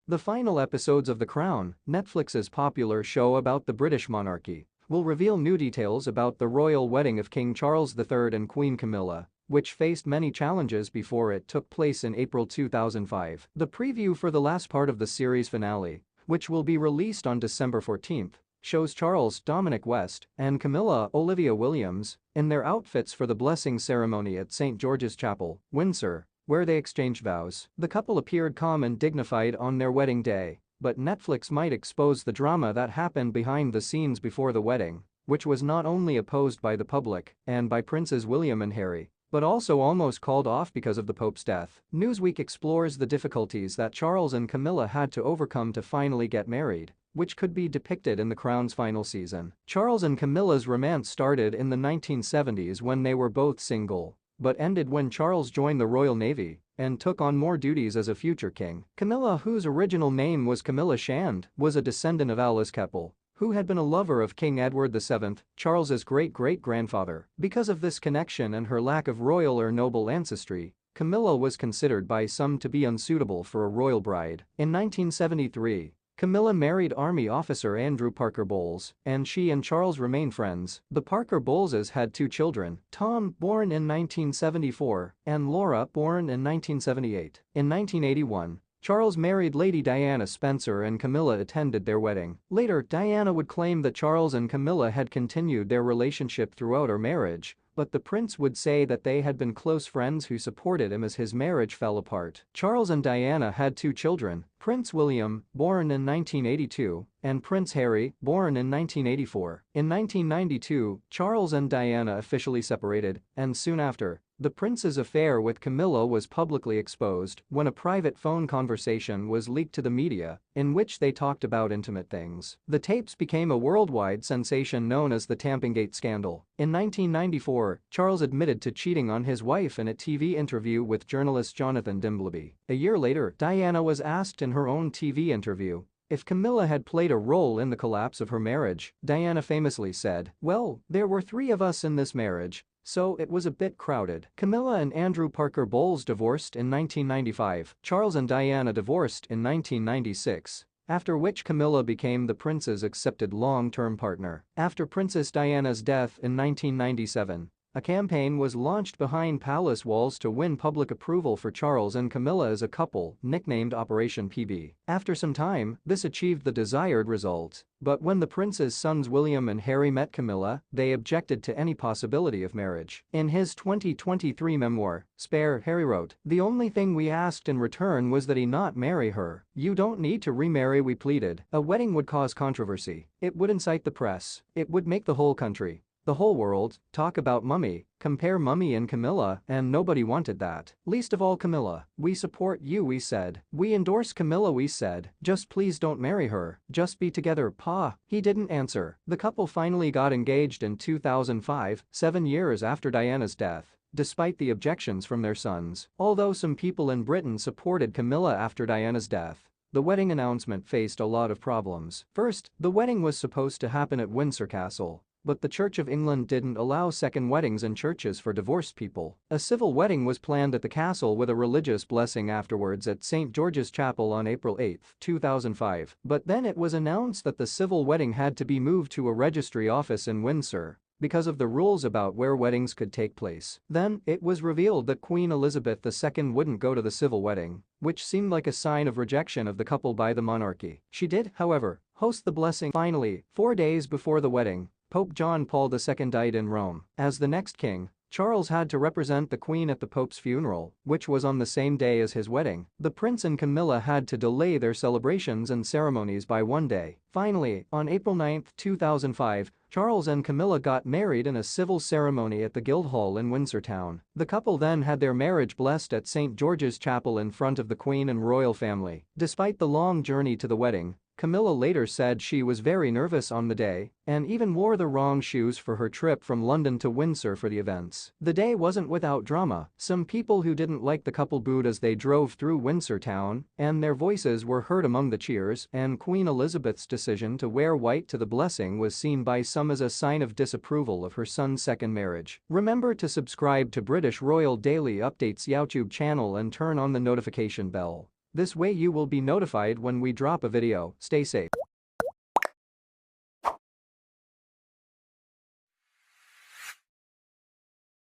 The final episodes of The Crown, Netflix's popular show about the British monarchy, will reveal new details about the royal wedding of King Charles III and Queen Camilla, which faced many challenges before it took place in April 2005. The preview for the last part of the series finale, which will be released on December 14, shows Charles, Dominic West, and Camilla, Olivia Williams, in their outfits for the blessing ceremony at St. George's Chapel, Windsor, where they exchanged vows. The couple appeared calm and dignified on their wedding day, but Netflix might expose the drama that happened behind the scenes before the wedding, which was not only opposed by the public and by Princes William and Harry, but also almost called off because of the Pope's death. Newsweek explores the difficulties that Charles and Camilla had to overcome to finally get married, which could be depicted in The Crown's final season. Charles and Camilla's romance started in the 1970s when they were both single, but ended when Charles joined the Royal Navy and took on more duties as a future king. Camilla, whose original name was Camilla Shand, was a descendant of Alice Keppel, who had been a lover of King Edward VII, Charles's great-great-grandfather. Because of this connection and her lack of royal or noble ancestry, Camilla was considered by some to be unsuitable for a royal bride. In 1973, Camilla married Army officer Andrew Parker Bowles, and she and Charles remained friends. The Parker Bowleses had two children, Tom, born in 1974, and Laura, born in 1978. In 1981, Charles married Lady Diana Spencer and Camilla attended their wedding. Later, Diana would claim that Charles and Camilla had continued their relationship throughout her marriage, but the prince would say that they had been close friends who supported him as his marriage fell apart. Charles and Diana had two children, Prince William, born in 1982, and Prince Harry, born in 1984. In 1992, Charles and Diana officially separated, and soon after, the prince's affair with Camilla was publicly exposed when a private phone conversation was leaked to the media, in which they talked about intimate things. The tapes became a worldwide sensation known as the Tampingate scandal. In 1994, Charles admitted to cheating on his wife in a TV interview with journalist Jonathan Dimbleby. A year later, Diana was asked in her own TV interview if Camilla had played a role in the collapse of her marriage. Diana famously said, "Well, there were three of us in this marriage, so it was a bit crowded." Camilla and Andrew Parker Bowles divorced in 1995. Charles and Diana divorced in 1996, after which Camilla became the prince's accepted long-term partner. After Princess Diana's death in 1997, a campaign was launched behind palace walls to win public approval for Charles and Camilla as a couple, nicknamed Operation PB. After some time, this achieved the desired result, but when the prince's sons William and Harry met Camilla, they objected to any possibility of marriage. In his 2023 memoir, Spare, Harry wrote, "The only thing we asked in return was that he not marry her. You don't need to remarry, we pleaded. A wedding would cause controversy. It would incite the press. It would make the whole country, the whole world, talk about Mummy, compare Mummy and Camilla, and nobody wanted that. Least of all Camilla. We support you, we said. We endorse Camilla, we said. Just please don't marry her. Just be together, Pa." He didn't answer. The couple finally got engaged in 2005, 7 years after Diana's death, despite the objections from their sons. Although some people in Britain supported Camilla after Diana's death, the wedding announcement faced a lot of problems. First, the wedding was supposed to happen at Windsor Castle, but the Church of England didn't allow second weddings in churches for divorced people. A civil wedding was planned at the castle with a religious blessing afterwards at St. George's Chapel on April 8, 2005, but then it was announced that the civil wedding had to be moved to a registry office in Windsor because of the rules about where weddings could take place. Then, it was revealed that Queen Elizabeth II wouldn't go to the civil wedding, which seemed like a sign of rejection of the couple by the monarchy. She did, however, host the blessing. Finally, 4 days before the wedding, Pope John Paul II died in Rome. As the next king, Charles had to represent the Queen at the Pope's funeral, which was on the same day as his wedding. The Prince and Camilla had to delay their celebrations and ceremonies by 1 day. Finally, on April 9, 2005, Charles and Camilla got married in a civil ceremony at the Guildhall in Windsor Town. The couple then had their marriage blessed at St. George's Chapel in front of the Queen and royal family. Despite the long journey to the wedding, Camilla later said she was very nervous on the day and even wore the wrong shoes for her trip from London to Windsor for the events. The day wasn't without drama. Some people who didn't like the couple booed as they drove through Windsor Town, and their voices were heard among the cheers, and Queen Elizabeth's decision to wear white to the blessing was seen by some as a sign of disapproval of her son's second marriage. Remember to subscribe to British Royal Daily Updates YouTube channel and turn on the notification bell. This way you will be notified when we drop a video. Stay safe.